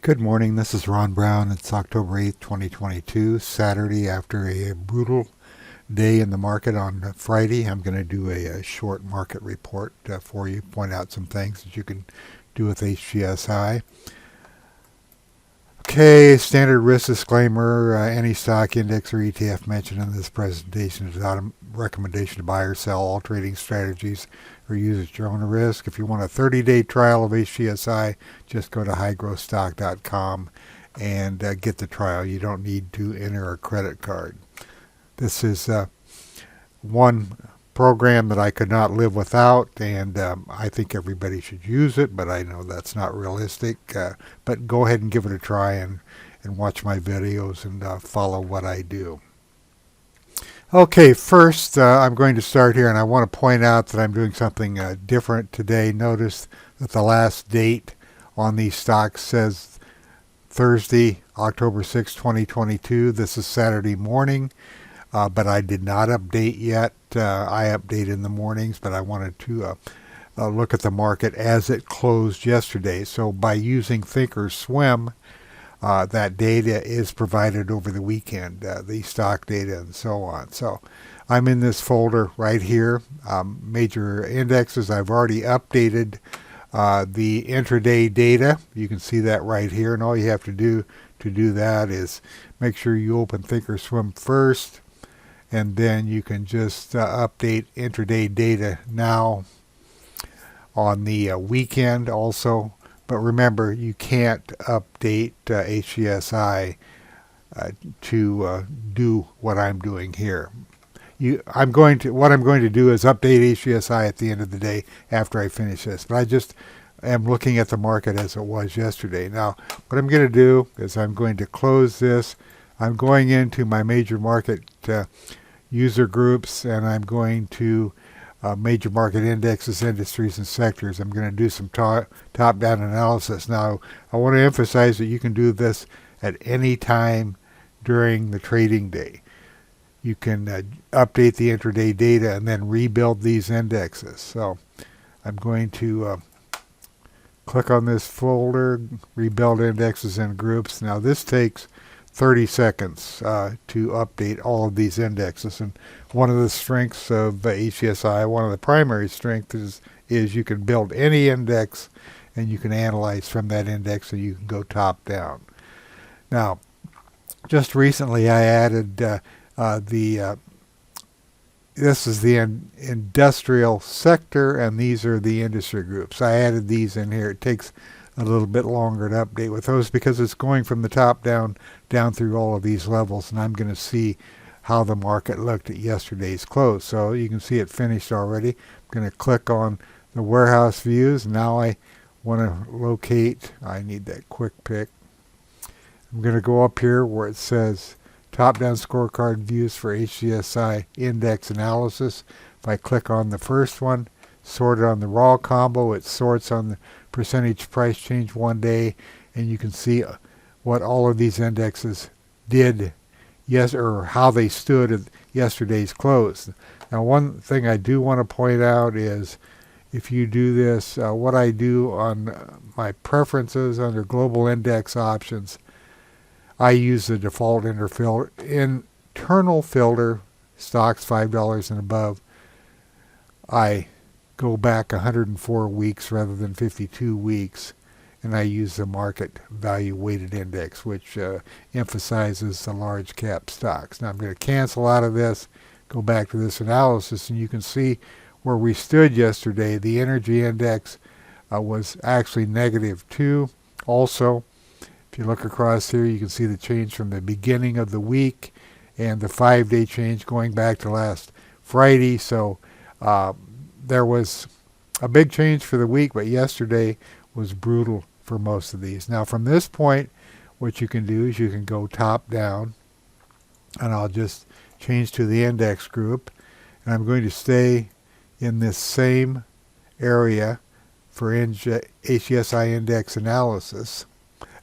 Good morning, this is Ron Brown. It's October 8th, 2022, Saturday after a brutal day in the market on Friday. I'm going to do a short market report for you, point out some things that you can do with HGSI. Okay, standard risk disclaimer. Any stock, index, or ETF mentioned in this presentation is not a recommendation to buy or sell. All trading strategies are used at your own risk. If you want a 30-day trial of HGSI, just go to highgrowthstock.com and get the trial. You don't need to enter a credit card. This is one program that I could not live without, and I think everybody should use it, but I know that's not realistic. But go ahead and give it a try and watch my videos and follow what I do. Okay, first I'm going to start here, and I want to point out that I'm doing something different today. Notice that the last date on these stocks says Thursday, October 6, 2022. This is Saturday morning. But I did not update yet. I update in the mornings, but I wanted to look at the market as it closed yesterday. So by using Thinkorswim, that data is provided over the weekend, the stock data and so on. So I'm in this folder right here, major indexes. I've already updated the intraday data. You can see that right here, and all you have to do that is make sure you open Thinkorswim first, and then you can just update intraday data now on the weekend also. But remember, you can't update HGSI to do what I'm doing here. What I'm going to do is update HGSI at the end of the day after I finish this. But I just am looking at the market as it was yesterday. Now, what I'm going to do is I'm going to close this. I'm going into my major market user groups, and I'm going to major market indexes, industries, and sectors. I'm going to do some top-down analysis. Now, I want to emphasize that you can do this at any time during the trading day. You can update the intraday data and then rebuild these indexes. So I'm going to click on this folder, rebuild indexes and groups. Now this takes 30 seconds to update all of these indexes. And one of the strengths of HGSI, one of the primary strengths is you can build any index and you can analyze from that index, so you can go top down. Now, just recently I added this is the industrial sector, and these are the industry groups. I added these in here. It takes a little bit longer to update with those because it's going from the top down through all of these levels, and I'm going to see how the market looked at yesterday's close. So you can see it finished already. I'm going to click on the warehouse views. Now I want to locate, I need that quick pick. I'm going to go up here where it says top-down scorecard views for HGSI index analysis. If I click on the first one, sorted on the raw combo, it sorts on the percentage price change one day, and you can see what all of these indexes did, or how they stood at yesterday's close. Now, one thing I do want to point out is if you do this, what I do on my preferences under global index options, I use the default internal filter, stocks $5 and above. I go back 104 weeks rather than 52 weeks, and I use the market value weighted index, which emphasizes the large cap stocks. Now I'm going to cancel out of this, go back to this analysis, and you can see where we stood yesterday. The energy index was actually -2. Also, if you look across here, you can see the change from the beginning of the week and the 5-day change going back to last Friday. So there was a big change for the week, but yesterday was brutal for most of these. Now from this point, what you can do is you can go top down, and I'll just change to the index group, and I'm going to stay in this same area for HGSI index analysis.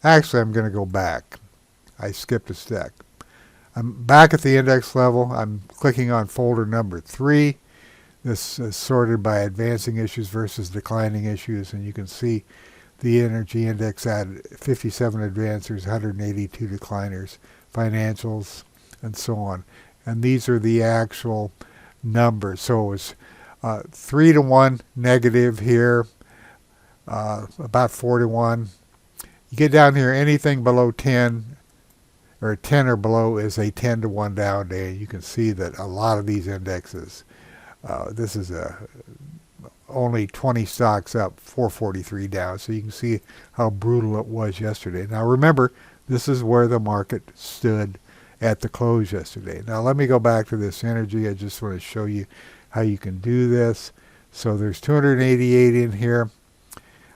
Actually, I'm going to go back. I skipped a step. I'm back at the index level. I'm clicking on folder number 3. This is sorted by advancing issues versus declining issues, and you can see the energy index had 57 advancers, 182 decliners, financials, and so on. And these are the actual numbers. So it was 3 to 1 negative here, about 4 to 1. You get down here, anything below 10 or 10 or below is a 10 to 1 down day. You can see that a lot of these indexes, this is only 20 stocks up, 443 down. So you can see how brutal it was yesterday. Now remember, this is where the market stood at the close yesterday. Now let me go back to this energy. I just want to show you how you can do this. So there's 288 in here.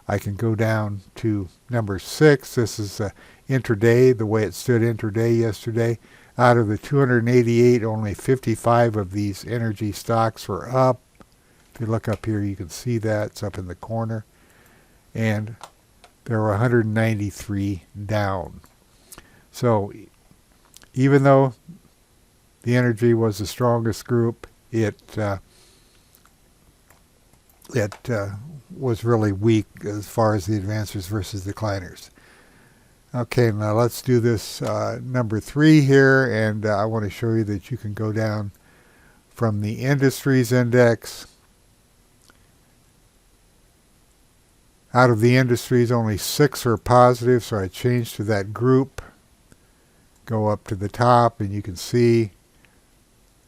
I can go down to number 6. This is intraday, the way it stood intraday yesterday. Out of the 288, only 55 of these energy stocks were up. If you look up here, you can see that. It's up in the corner. And there were 193 down. So even though the energy was the strongest group, it was really weak as far as the advancers versus decliners. Okay, now let's do this number 3 here, and I want to show you that you can go down from the industries index. Out of the industries, only 6 are positive, so I changed to that group. Go up to the top, and you can see,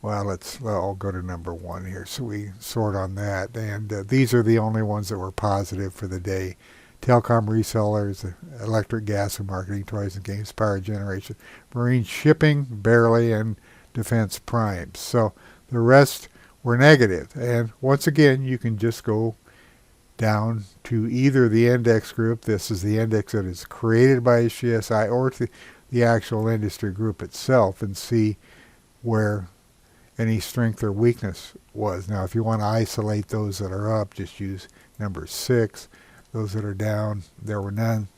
well, I'll go to number 1 here, so we sort on that. And these are the only ones that were positive for the day. Telecom resellers, electric, gas, and marketing, toys and games, power generation, marine shipping, barely, and defense primes. So the rest were negative. And once again, you can just go down to either the index group. This is the index that is created by HGSI, or to the actual industry group itself, and see where any strength or weakness was. Now, if you want to isolate those that are up, just use number 6. Those that are down, there were none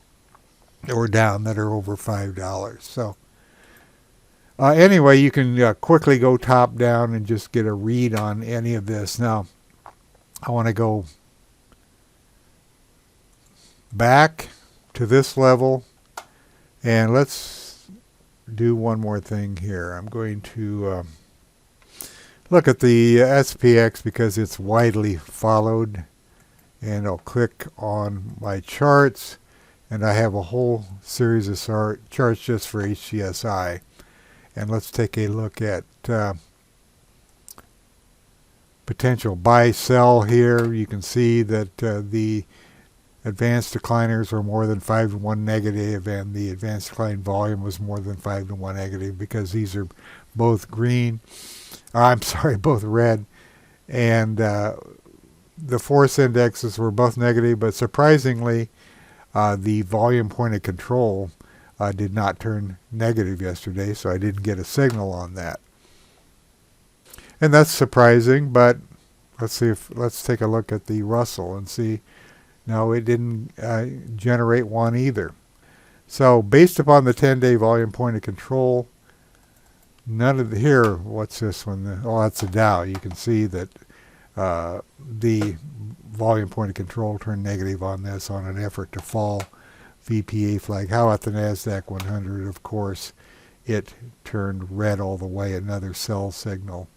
that were down that are over $5. So anyway, you can quickly go top down and just get a read on any of this. Now, I want to go back to this level, and let's do one more thing here. I'm going to look at the SPX because it's widely followed, and I'll click on my charts, and I have a whole series of charts just for HGSI. And let's take a look at potential buy-sell here. You can see that the advanced decliners were more than 5 to 1 negative, and the advanced decline volume was more than 5 to 1 negative, because these are both green. I'm sorry, both red. And the force indexes were both negative, but surprisingly, the volume point of control did not turn negative yesterday, so I didn't get a signal on that. And that's surprising, but let's take a look at the Russell and see. No, it didn't generate one either. So based upon the 10-day volume point of control, none of here, what's this one? Oh, that's a Dow. You can see that the volume point of control turned negative on this on an effort to fall VPA flag. How about the Nasdaq 100? Of course, it turned red all the way, another sell signal.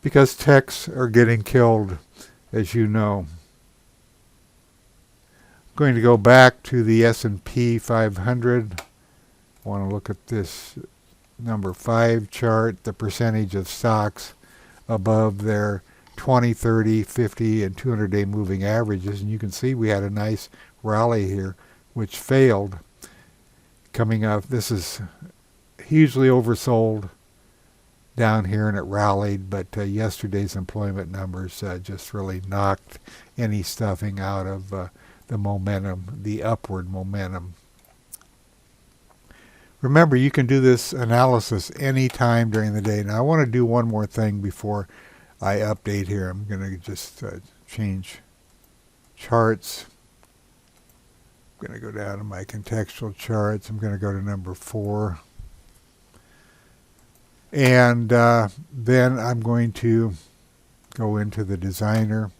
Because techs are getting killed, as you know. I'm going to go back to the S&P 500. I want to look at this number 5 chart, the percentage of stocks above their 20, 30, 50, and 200-day moving averages. And you can see we had a nice rally here, which failed. Coming up, this is hugely oversold down here, and it rallied, but yesterday's employment numbers just really knocked any stuffing out of the momentum, the upward momentum. Remember, you can do this analysis any time during the day. Now, I want to do one more thing before I update here. I'm going to just change charts. I'm going to go down to my contextual charts. I'm going to go to number 4. And then I'm going to go into the designer.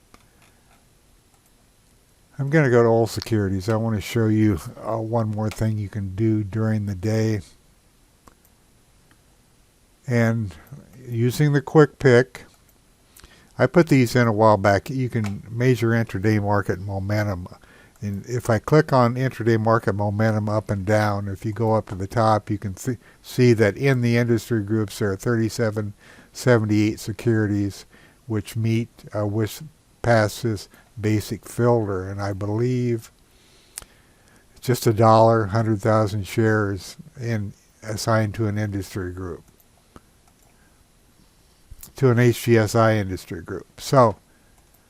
I'm going to go to all securities. I want to show you one more thing you can do during the day. And using the quick pick, I put these in a while back. You can measure intraday market momentum. And if I click on intraday market momentum up and down, if you go up to the top, you can see that in the industry groups there are 3778 securities which pass this basic filter. And I believe it's just $1, 100,000 shares assigned to an industry group, to an HGSI industry group. So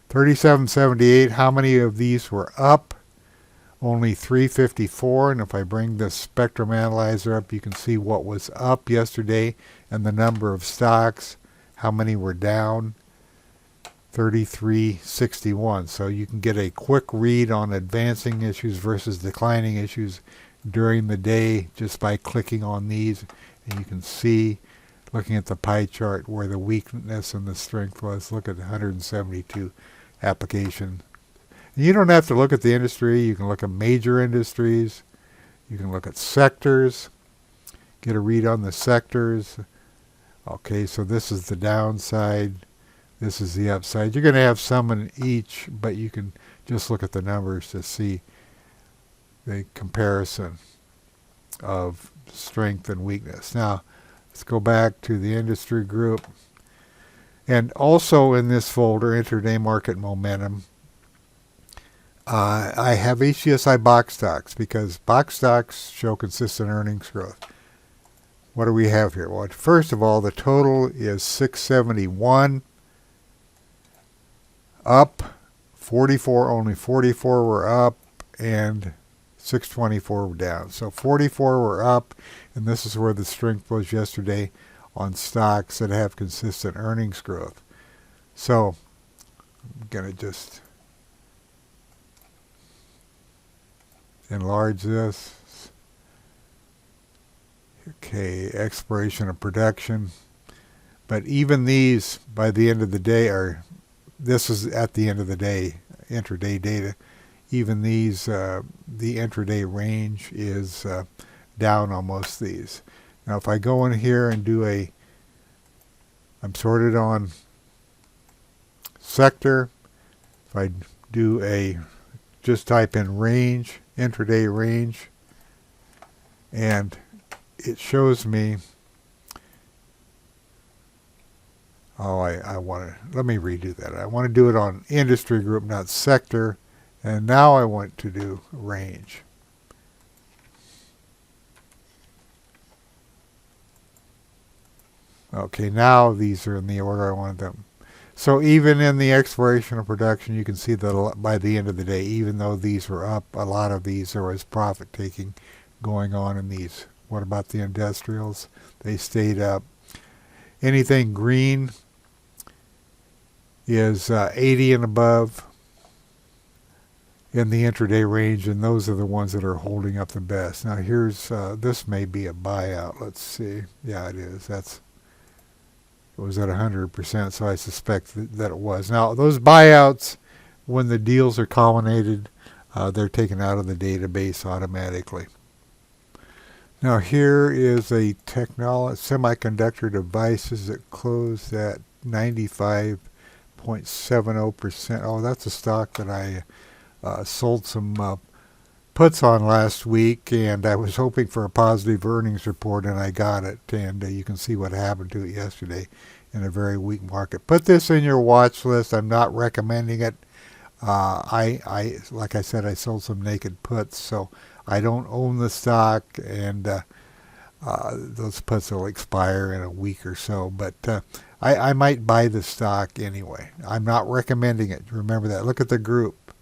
3778, how many of these were up? Only 354, and if I bring the spectrum analyzer up, you can see what was up yesterday and the number of stocks. How many were down? 3361. So you can get a quick read on advancing issues versus declining issues during the day just by clicking on these, and you can see, looking at the pie chart, where the weakness and the strength was. Look at 172 application. You don't have to look at the industry. You can look at major industries. You can look at sectors. Get a read on the sectors. Okay, so this is the downside. This is the upside. You're going to have some in each, but you can just look at the numbers to see the comparison of strength and weakness. Now, let's go back to the industry group. And also in this folder, Intraday Market Momentum, I have HGSI box stocks because box stocks show consistent earnings growth. What do we have here? Well, first of all, the total is 671, up 44, only 44 were up, and 624 were down. So 44 were up, and this is where the strength was yesterday on stocks that have consistent earnings growth. So I'm going to just enlarge this. Okay, expiration of production. But even these, by the end of the day, this is at the end of the day, intraday data. Even these, the intraday range is down on most of these. Now if I go in here and do I'm sorted on sector. If I do just type in range, intraday range, and it shows me, let me redo that. I want to do it on industry group, not sector, and now I want to do range. Okay, now these are in the order I wanted them. So even in the expiration of production, you can see that by the end of the day, even though these were up, a lot of these, there was profit taking going on in these. What about the industrials? They stayed up. Anything green is 80 and above in the intraday range, and those are the ones that are holding up the best. Now here's, this may be a buyout. Let's see. Yeah, it is. It was at 100%, so I suspect that it was. Now, those buyouts, when the deals are culminated, they're taken out of the database automatically. Now, here is a semiconductor devices that closed at 95.70%. Oh, that's a stock that I sold some puts on last week, and I was hoping for a positive earnings report, and I got it. And you can see what happened to it yesterday in a very weak market. Put this in your watch list. I'm not recommending it. Like I said, I sold some naked puts, so I don't own the stock, and those puts will expire in a week or so. But I might buy the stock anyway. I'm not recommending it. Remember that. Look at the group.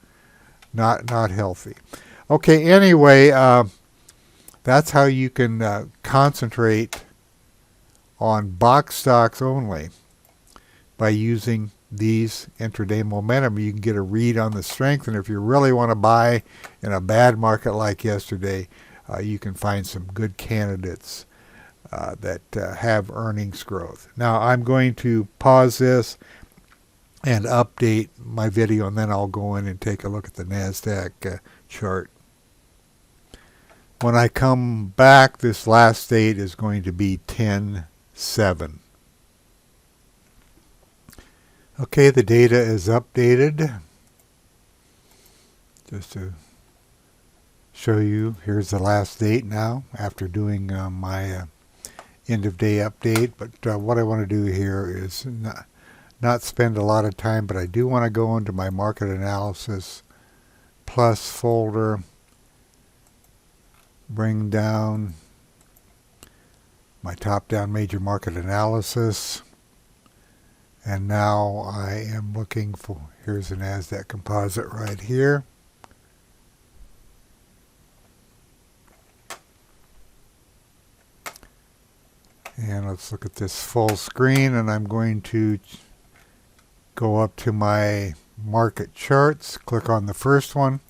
Not healthy. Okay, anyway, that's how you can concentrate on box stocks only by using these intraday momentum. You can get a read on the strength, and if you really want to buy in a bad market like yesterday, you can find some good candidates that have earnings growth. Now, I'm going to pause this and update my video, and then I'll go in and take a look at the Nasdaq chart. When I come back, this last date is going to be 10/7. Okay, the data is updated. Just to show you, here's the last date now after doing my end of day update. But what I want to do here is not spend a lot of time, but I do want to go into my market analysis plus folder, bring down my top-down major market analysis, and now I am looking for, here's the Nasdaq Composite right here. And let's look at this full screen, and I'm going to go up to my market charts, click on the first one,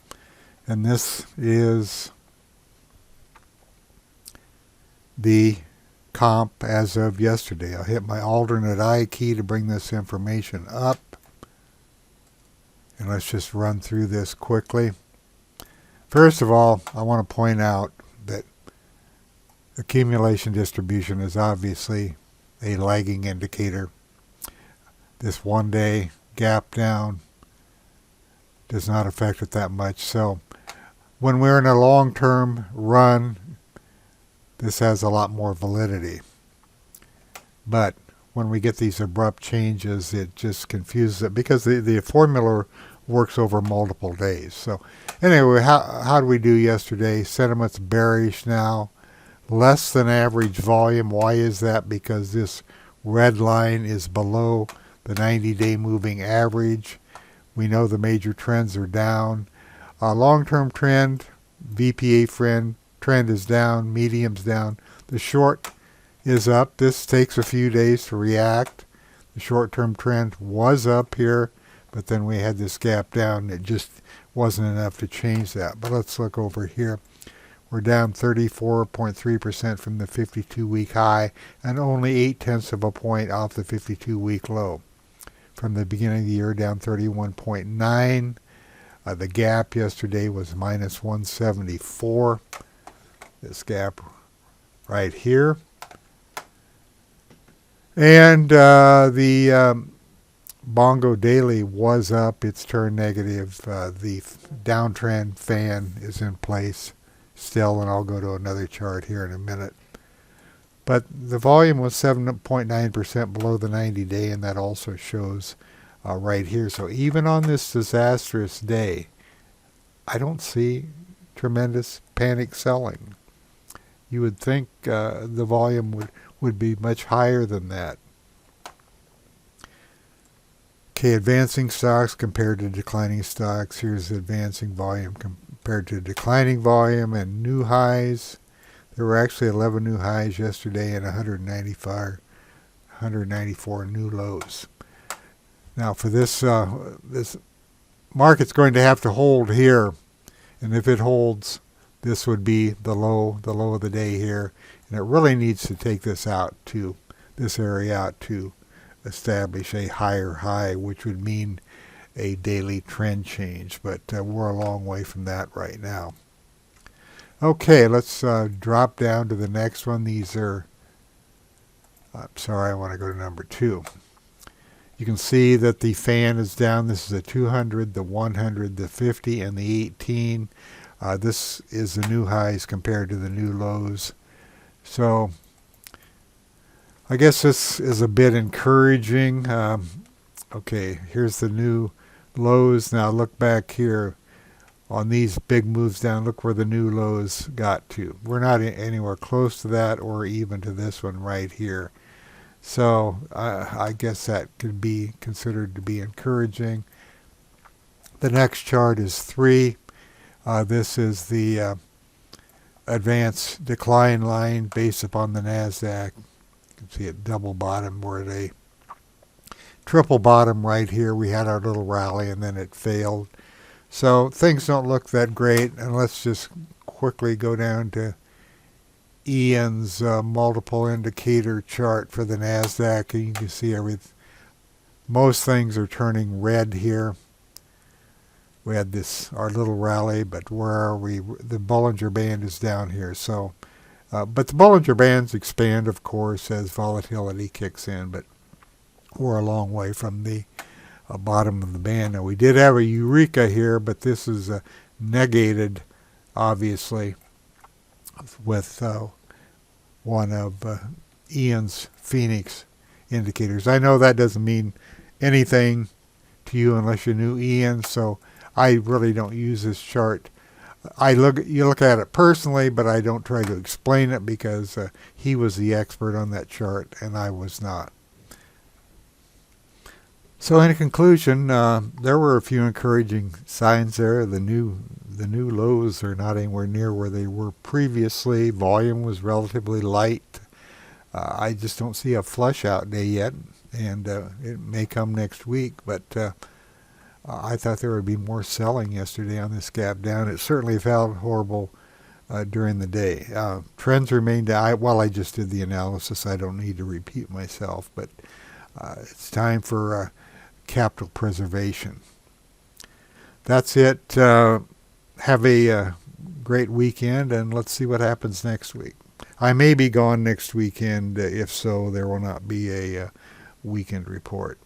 and this is the comp as of yesterday. I'll hit my alternate I key to bring this information up, and let's just run through this quickly. First of all, I want to point out that accumulation distribution is obviously a lagging indicator. This one day gap down does not affect it that much. So when we're in a long-term run, this has a lot more validity. But when we get these abrupt changes, it just confuses it because the formula works over multiple days. So anyway, how did we do yesterday? Sentiment's bearish now. Less than average volume. Why is that? Because this red line is below the 90-day moving average. We know the major trends are down. Long-term trend, VPA trend is down, medium's down. The short is up. This takes a few days to react. The short-term trend was up here, but then we had this gap down. It just wasn't enough to change that. But let's look over here. We're down 34.3% from the 52-week high and only 0.8 of a point off the 52-week low. From the beginning of the year, down 31.9. The gap yesterday was minus 174. This gap right here. And the Bongo Daily was up. It's turned negative. The downtrend fan is in place still, and I'll go to another chart here in a minute. But the volume was 7.9% below the 90-day, and that also shows right here. So even on this disastrous day, I don't see tremendous panic selling. You would think the volume would be much higher than that. Okay, advancing stocks compared to declining stocks. Here's advancing volume compared to declining volume and new highs. There were actually 11 new highs yesterday and 194 new lows. Now for this market's going to have to hold here, and if it holds, this would be the low of the day here, and it really needs to take this out to this area out to establish a higher high, which would mean a daily trend change, but we're a long way from that right now. Okay, let's drop down to the next one. These are, I want to go to number 2. You can see that the fan is down. This is the 200, the 100, the 50, and the 18. This is the new highs compared to the new lows. So I guess this is a bit encouraging. Okay, here's the new lows. Now look back here on these big moves down. Look where the new lows got to. We're not anywhere close to that or even to this one right here. So I guess that could be considered to be encouraging. The next chart is 3. This is the advanced decline line based upon the Nasdaq. You can see it double bottom. We're at a triple bottom right here. We had our little rally and then it failed. So things don't look that great. And let's just quickly go down to Ian's multiple indicator chart for the Nasdaq, and you can see most things are turning red here. We had our little rally, but where are we? The Bollinger Band is down here. So, but the Bollinger Bands expand, of course, as volatility kicks in, but we're a long way from the bottom of the band. Now, we did have a Eureka here, but this is negated, obviously, with one of Ian's Phoenix indicators. I know that doesn't mean anything to you unless you knew Ian, so I really don't use this chart. You look at it personally, but I don't try to explain it because he was the expert on that chart and I was not. So in conclusion, there were a few encouraging signs there. The new lows are not anywhere near where they were previously. Volume was relatively light. I just don't see a flush out day yet, and it may come next week, but I thought there would be more selling yesterday on this gap down. It certainly felt horrible during the day. Trends remained, I just did the analysis. I don't need to repeat myself, but it's time for capital preservation. That's it. Have a great weekend, and let's see what happens next week. I may be gone next weekend. If so, there will not be a weekend report.